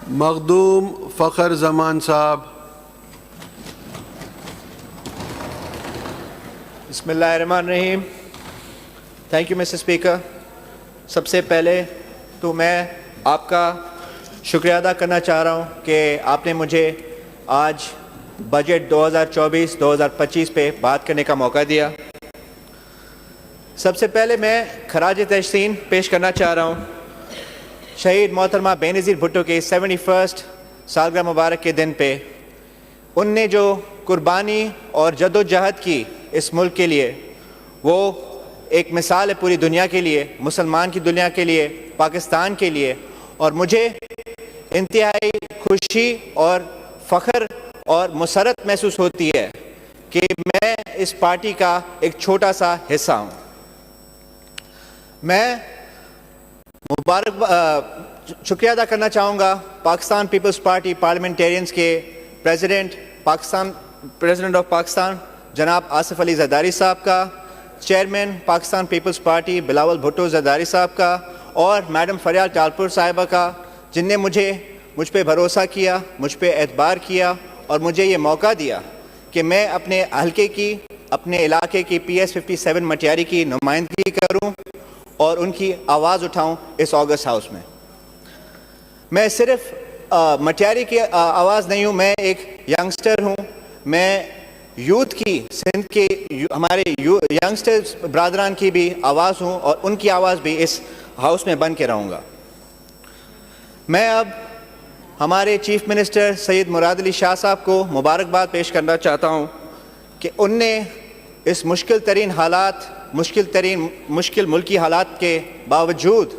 مخدوم فخر زمان صاحب. بسم اللہ الرحمن الرحیم. Thank you mister speaker. سب سے پہلے تو میں آپ کا شکریہ ادا کرنا چاہ رہا ہوں کہ آپ نے مجھے آج بجٹ 2024-2025 پہ بات کرنے کا موقع دیا. سب سے پہلے میں خراج تحسین پیش کرنا چاہ رہا ہوں شہید محترمہ بے نظیر بھٹو کے 71 سالگرہ مبارک کے دن پہ. ان نے جو قربانی اور جد و جہد کی اس ملک کے لیے، وہ ایک مثال ہے پوری دنیا کے لیے، مسلمان کی دنیا کے لیے، پاکستان کے لیے. اور مجھے انتہائی خوشی اور فخر اور مسرت محسوس ہوتی ہے کہ میں اس پارٹی کا ایک چھوٹا سا حصہ ہوں. میں شکریہ ادا کرنا چاہوں گا پاکستان پیپلز پارٹی پارلیمنٹیرینز کے پریزیڈنٹ آف پاکستان جناب آصف علی زرداری صاحب کا، چیئرمین پاکستان پیپلز پارٹی بلاول بھٹو زرداری صاحب کا، اور میڈم فریال ٹالپور صاحبہ کا، جن نے مجھ پہ بھروسہ کیا، مجھ پہ اعتبار کیا اور مجھے یہ موقع دیا کہ میں اپنے حلقے کی، اپنے علاقے کی PS 57 مٹیاری کی نمائندگی کروں اور ان کی آواز اٹھاؤں اس آگسٹ ہاؤس میں. میں صرف مٹیاری کی آواز نہیں ہوں، میں ایک ینگسٹر ہوں. میں یوتھ کی، سندھ کے ہمارے ینگسٹر برادران کی بھی آواز ہوں اور ان کی آواز بھی اس ہاؤس میں بن کے رہوں گا. میں اب ہمارے چیف منسٹر سید مراد علی شاہ صاحب کو مبارکباد پیش کرنا چاہتا ہوں کہ ان نے اس مشکل ملکی حالات کے باوجود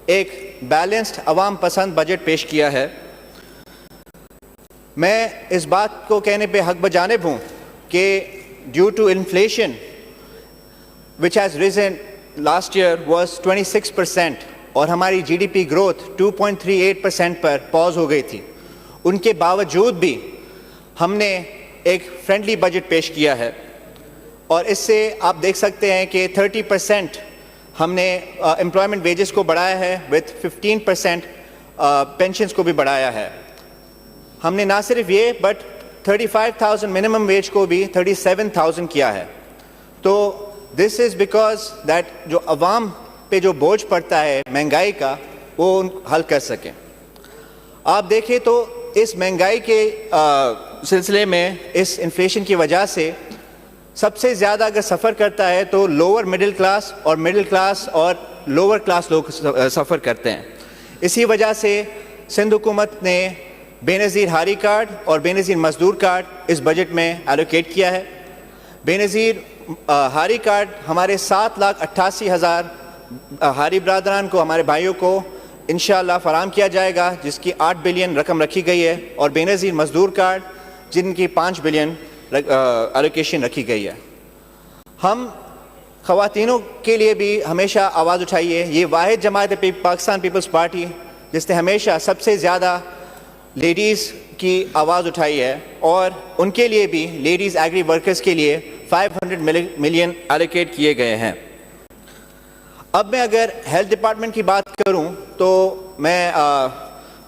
ایک بیلنسڈ عوام پسند بجٹ پیش کیا ہے. میں اس بات کو کہنے پہ حق بجانب ہوں کہ due to inflation which has risen last year was 26% اور ہماری GDP گروتھ 2.38% پر پاز ہو گئی تھی. ان کے باوجود بھی ہم نے ایک فرینڈلی بجٹ پیش کیا ہے اور اس سے آپ دیکھ سکتے ہیں کہ 30% ہم نے امپلائمنٹ ویجز کو بڑھایا ہے، with 15% پینشنز کو بھی بڑھایا ہے. ہم نے نہ صرف یہ بٹ 35,000 منیمم ویج کو بھی 37,000 کیا ہے. تو دس از بیکاز دیٹ جو عوام پہ جو بوجھ پڑتا ہے مہنگائی کا، وہ حل کر سکیں. آپ دیکھیں تو اس مہنگائی کے سلسلے میں، اس انفلیشن کی وجہ سے سب سے زیادہ اگر سفر کرتا ہے تو لوور مڈل کلاس اور لوور کلاس لوگ سفر کرتے ہیں. اسی وجہ سے سندھ حکومت نے بے نظیر ہاری کارڈ اور بے نظیر مزدور کارڈ اس بجٹ میں ایلوکیٹ کیا ہے. بے نظیر ہاری کارڈ ہمارے 7,88,000 ہاری برادران کو، ہمارے بھائیوں کو انشاءاللہ فراہم کیا جائے گا، جس کی 8 بلین رقم رکھی گئی ہے. اور بے نظیر مزدور کارڈ جن کی 5 بلین ایلوکیشن رکھی گئی ہے. ہم خواتینوں کے لیے بھی ہمیشہ آواز اٹھائی ہے. یہ واحد جماعت ہے پاکستان پیپلز پارٹی جس نے ہمیشہ سب سے زیادہ لیڈیز کی آواز اٹھائی ہے، اور ان کے لیے بھی لیڈیز ایگری ورکرز کے لیے 500 ملین ایلوکیٹ کیے گئے ہیں. اب میں اگر ہیلتھ ڈپارٹمنٹ کی بات کروں تو میں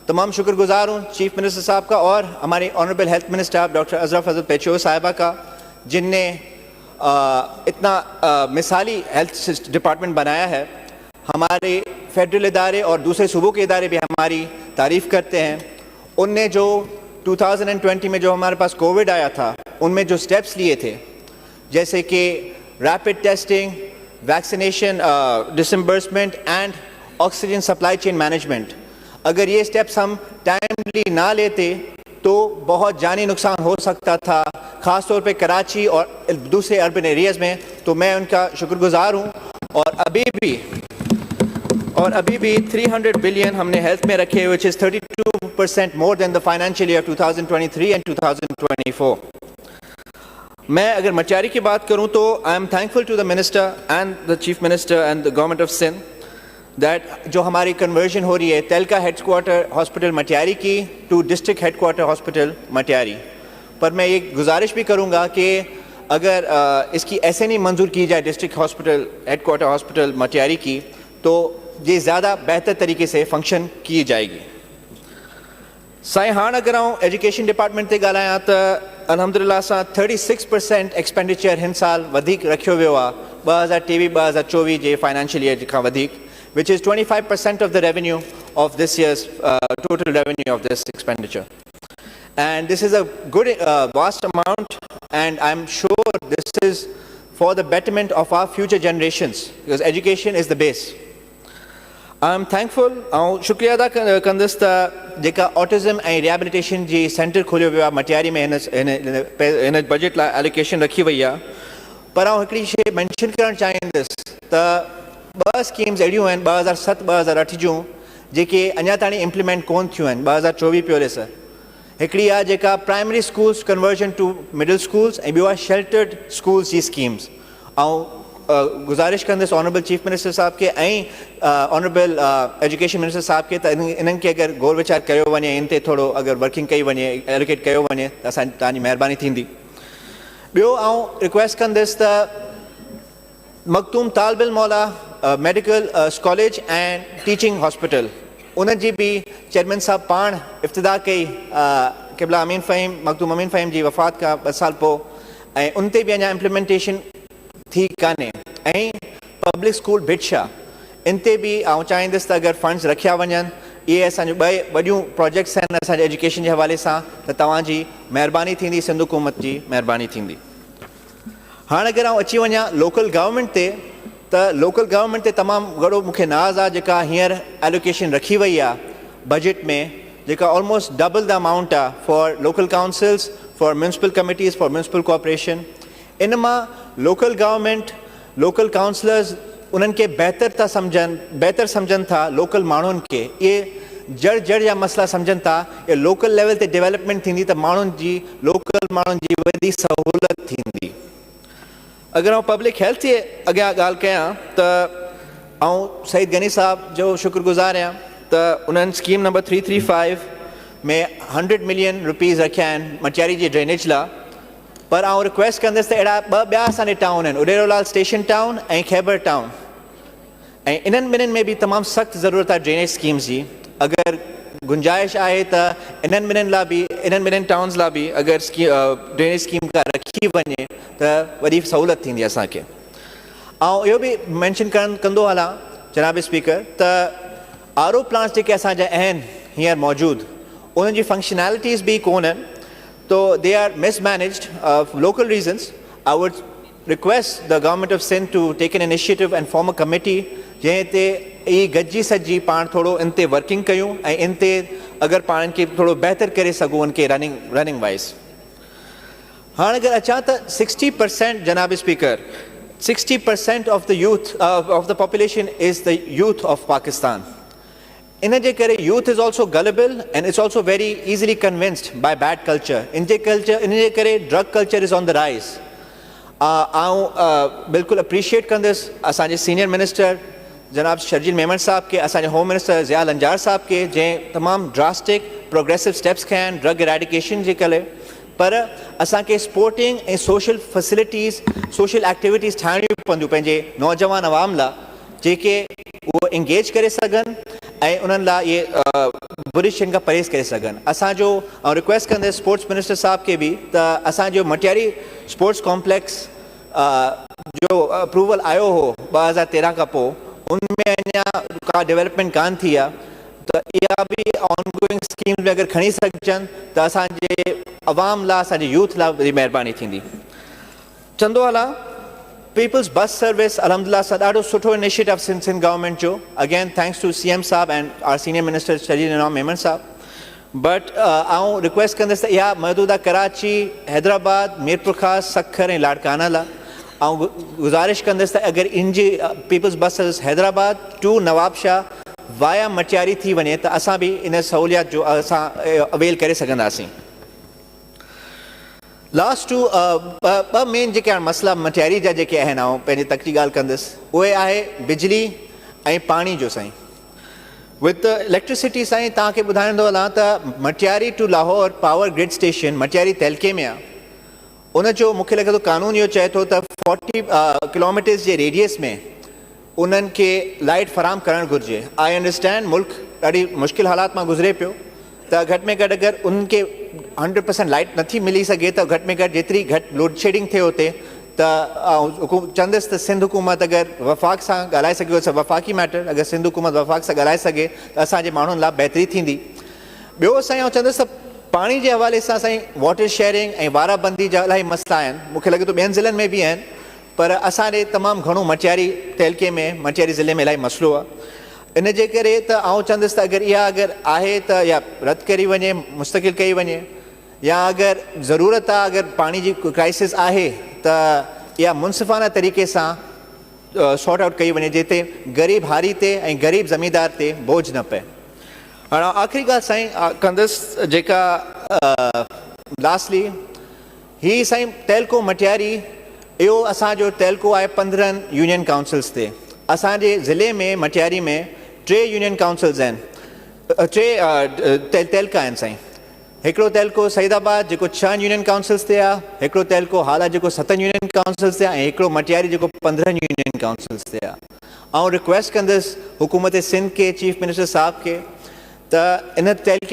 تمام شکر گزار ہوں چیف منسٹر صاحب کا اور ہماری honourable health minister doctor Azra Fazal Pechuho صاحبہ کا، جن نے اتنا مثالی ہیلتھ ڈپارٹمنٹ بنایا ہے. ہمارے فیڈرل ادارے اور دوسرے صوبوں کے ادارے بھی ہماری تعریف کرتے ہیں. ان نے جو 2020 میں جو ہمارے پاس کووڈ آیا تھا، ان میں جو سٹیپس لیے تھے، جیسے کہ rapid testing, vaccination disbursement and oxygen supply chain management, اگر یہ سٹیپس ہم ٹائملی نہ لیتے تو بہت جانی نقصان ہو سکتا تھا، خاص طور پہ کراچی اور دوسرے اربن ایریاز میں. تو میں ان کا شکر گزار ہوں. اور ابھی بھی 300 بلین ہم نے ہیلتھ میں رکھے، which is 32% more than the financial year 2023 and 2024. میں اگر مٹیاری کی بات کروں تو I am thankful to the minister and the chief minister and the government of Sindh that جو ہماری کنورژن ہو رہی ہے taluka headquarter hospital Matiari کی to district headquarter hospital Matiari. پر میں یہ گزارش بھی کروں گا کہ اگر اس کی ایسے نہیں منظور کی جائے district hospital headquarter hospital Matiari کی، تو یہ زیادہ بہتر طریقے سے فنکشن کی جائے گی. साईं हाणे अगरि आउं एजुकेशन डिपार्टमेंट ते ॻाल्हायां त अलहमदिल्ला सां 36% एक्सपेंडिचर हिन साल वधीक रखियो वियो आहे 2023-2024 जे फाइनेंशियल ईयर खां वधीक, which is 25% of the revenue of this year's total revenue of this expenditure. And this is a good vast amount, and I'm sure this is for the betterment of our future generations, because education is the base. I'm thankful, ऐं शुक्रिया अदा कंदुसि त जेका autism ऐं rehabilitation जी centre खोलियो वियो आहे मटियारी में हिन बजट लाइ एलोकेशन रखी वई आहे, पर आउं हिकिड़ी शइ मेंशन करणु चाहींदुसि त 2 स्कीम्स अहिड़ियूं आहिनि 2007-2008 जूं जेके अञा ताईं इम्प्लीमेंट कोन थियूं आहिनि 2024 प्योरेस। हिकिड़ी आहे जेका primary schools conversion to middle schools ऐं ॿियो आहे शेल्टर्ड स्कूल्स जी स्कीम्स। ऐं गुज़ारिश कंदुसि ऑनरेबल चीफ मिनिस्टर साहब खे ऐं ऑनरेबल एजुकेशन मिनिस्टर साहब खे त इन्हनि खे अगरि गौर वीचार कयो वञे, इन ते थोरो अगरि वर्किंग कई वञे, एलोकेट कयो वञे त असां तव्हांजी महिरबानी थींदी। ॿियो आउं रिक्वेस्ट कंदुसि त मखदूम तालब इल्म मौला medical college and teaching hospital उन जी बि चेयरमैन साहब पाण इफ़्तिदा कई क़िबला अमीन फ़हीम मखदूम अमीन फ़हीम जी वफ़ात खां 2 साल पोइ, ऐं उन ते बि अञा इम्प्लीमेंटेशन थी कान्हे। ऐं पब्लिक स्कूल भिटशा इन ते बि आउं चाहींदुसि त अगरि फंड्स रखिया वञनि, इहे असांजो 2 वॾियूं प्रोजेक्ट्स आहिनि असांजे एजुकेशन जे हवाले सां, त तव्हांजी महिरबानी थींदी, सिंध हुकूमत जी महिरबानी थींदी। हाणे अगरि आउं अची वञा लोकल गवर्नमेंट ते, त लोकल गवर्नमेंट ते तमामु घणो मूंखे नाज़ आहे जेका हींअर एलोकेशन रखी वई आहे बजट में, जेका ऑलमोस्ट डबल द अमाउंट आहे for local councils, for municipal committees, for municipal corporation. इन मां लोकल गवर्नमेंट, लोकल काउंसलर्स उन्हनि खे बहितर सम्झनि था, लोकल माण्हुनि खे इहे जड़ जा मसइला सम्झनि था, इहे लोकल लेवल ते डेवलपमेंट थींदी त माण्हुनि जी लोकल माण्हुनि जी वॾी सहूलियत थींदी। अगरि आउं पब्लिक हेल्थ जे अॻियां ॻाल्हि कयां त आउं सईद गनी साहब जो शुक्रगुज़ार आहियां त उन्हनि स्कीम नंबर 335 में 100 मिलियन रुपीज़ रखिया आहिनि मटियारी जी ड्रेनेज लाइ। पर आउं रिक्वेस्ट कंदुसि त अहिड़ा 2 ॿिया असांजे टाउन आहिनि, उडेरोलाल स्टेशन टाउन ऐं खैबर टाउन, ऐं इन्हनि ॿिन्हिनि में बि तमामु सख़्तु ज़रूरत आहे ड्रेनेज स्कीम्स जी। अगरि गुंजाइश आहे त इन्हनि ॿिन्हिनि लाइ बि, इन्हनि ॿिन्हिनि टाउन्स लाइ बि अगरि ड्रेनेज स्कीम का रखी वञे त वॾी सहूलियत थींदी असांखे। ऐं इहो बि मैंशन कंदो हलां जनाब स्पीकर त आर ओ प्लांट्स जेके असांजा आहिनि हींअर मौजूदु, उन्हनि जी फंक्शनैलिटीज़ बि कोन आहिनि, तो they are mismanaged for local reasons. I would request the government of Sindh to take an initiative and form a committee जंहिं ते ई गॾिजी सॼी पाण थोरो इन ते वर्किंग कयूं ऐं इन ते अगरि पाण खे थोरो बहितर करे सघूं उनखे रनिंग वाइज़। हाणे अगरि अचां त 60% जनाब speaker 60% of the youth of the population is the youth of Pakistan. इन जे करे youth is also gullible and it's also very easily convinced by bad culture. इन जे करे drug culture is on the rise. आउं बिल्कुलु अप्रिशिएट कंदुसि असांजे सीनियर मिनिस्टर जनाब शर्जील मेमन साहब के, असांजे होम मिनिस्टर ज़िया लंजार साहब के, जंहिं तमामु ड्रास्टिक प्रोग्रेसिव स्टेप्स खया आहिनि ड्रग इरेडिकेशन जे करे। पर असांखे स्पोर्टिंग ऐं सोशल फैसिलिटीज़, सोशल एक्टिविटीज़ ठाहिणियूं पवंदियूं पंहिंजे नौजवान अवाम लाइ, जेके उहो इंगेज करे सघनि ऐं उन्हनि लाइ इहे बुरी शयुनि खां परहेज़ करे सघनि। असांजो रिक्वेस्ट कंदुसि स्पोर्ट्स मिनिस्टर साहब खे बि त असांजो मटियारी स्पोर्ट्स कॉम्प्लेक्स जो अप्रूवल आयो हो 2013 खां पोइ, उनमें अञा का डेवलपमेंट कान थी आहे, त इहा बि ऑनगोइंग स्कीम्स में अगरि खणी सघजनि त असांजे अवाम लाइ, असांजे यूथ लाइ वॾी महिरबानी थींदी। चंदो हलां पीपल्स बस सर्विस अलहमदिल्ला सां ॾाढो सुठो इनिशिएटिव सिंध गवर्नमेंट जो। अगेन थैंक्स टू CM साहब and our senior minister Sharjeel Inam Memon साहब। बट आउं रिक्वेस्ट कंदुसि त इहा महदूद आहे कराची, हैदराबाद, मीरपुर ख़ास, सखर ऐं लाड़काना लाइ। ऐं गुज़ारिश कंदुसि त अगरि इन जी peoples bus service Hyderabad to Nawabshah via Matiari थी वञे त असां बि इन सहूलियत जो असां अवेल करे सघंदासीं। लास्ट टू ॿ मेन जेके हाणे मसइला मटियारी जा जेके आहिनि, ऐं पंहिंजी तकड़ी ॻाल्हि कंदुसि, उहे आहे बिजली ऐं पाणी जो। साईं विद द इलेक्ट्रिसिटी साईं तव्हांखे ॿुधाईंदो हलां त Matiari to Lahore power grid station Matiari तहलके में आहे। उनजो मूंखे लॻे थो कानून इहो चए थो त 40 किलोमीटर्स जे रेडियस में उन्हनि खे लाइट फराहम करणु घुरिजे। आई अंडरस्टैंड मुल्क ॾाढी मुश्किल हालात मां गुज़रे पियो, त घटि में घटि अगरि उन्हनि खे 100% लाइट नथी मिली सघे त घटि में घटि जेतिरी घटि लोड शेडिंग थिए हुते त चवंदुसि त सिंध हुकूमत अगरि वफ़ाक़ सां ॻाल्हाए सघे त वफ़ाक़ी मैटर अगरि सिंध हुकूमत वफ़ाक़ सां ॻाल्हाए सघे त असांजे माण्हुनि लाइ बहितरी थींदी। ॿियो साईं आउं चवंदुसि त पाणी जे हवाले सां साईं वाटर शेयरिंग ऐं वाराबंदी जा इलाही मसइला आहिनि, मूंखे लॻे थो ॿियनि ज़िलनि में बि आहिनि, पर असांजे तमामु घणो मटियारी तहलके में मटियारी ज़िले में इलाही मसइलो आहे। इन जे करे त आउं चवंदुसि त अगरि इहा अगरि आहे त या रद्द करी वञे, मुस्तक़िल कई वञे, या अगरि ज़रूरत आहे अगरि पाणी जी क्राइसिस आहे त इहा मुनसिफ़ाना तरीक़े सां सॉर्ट आउट कई वञे जिते ग़रीब हारी ते ऐं ग़रीब ज़मींदार ते बोझ न पए। हाणे आख़िरी ॻाल्हि साईं कंदुसि जेका लास्टली ही साईं तहलको मटियारी इहो असांजो तहलको आहे 15 यूनियन काउंसिल्स ते। असांजे ज़िले में मटियारी में 3 यूनियन काउंसिल्स आहिनि, 3 तहलका आहिनि साईं। हिकिड़ो तहलको सईदाबाद जेको 6 यूनियन काउंसिल्स ते आहे, हिकिड़ो तहलको हाला जेको 7 यूनियन काउंसिल्स ते आहे, ऐं हिकिड़ो मटियारी जेको 15 यूनियन काउंसिल्स ते आहे। ऐं रिक्वेस्ट कंदुसि हुकूमत सिंध के चीफ मिनिस्टर साहब के त इन तहलके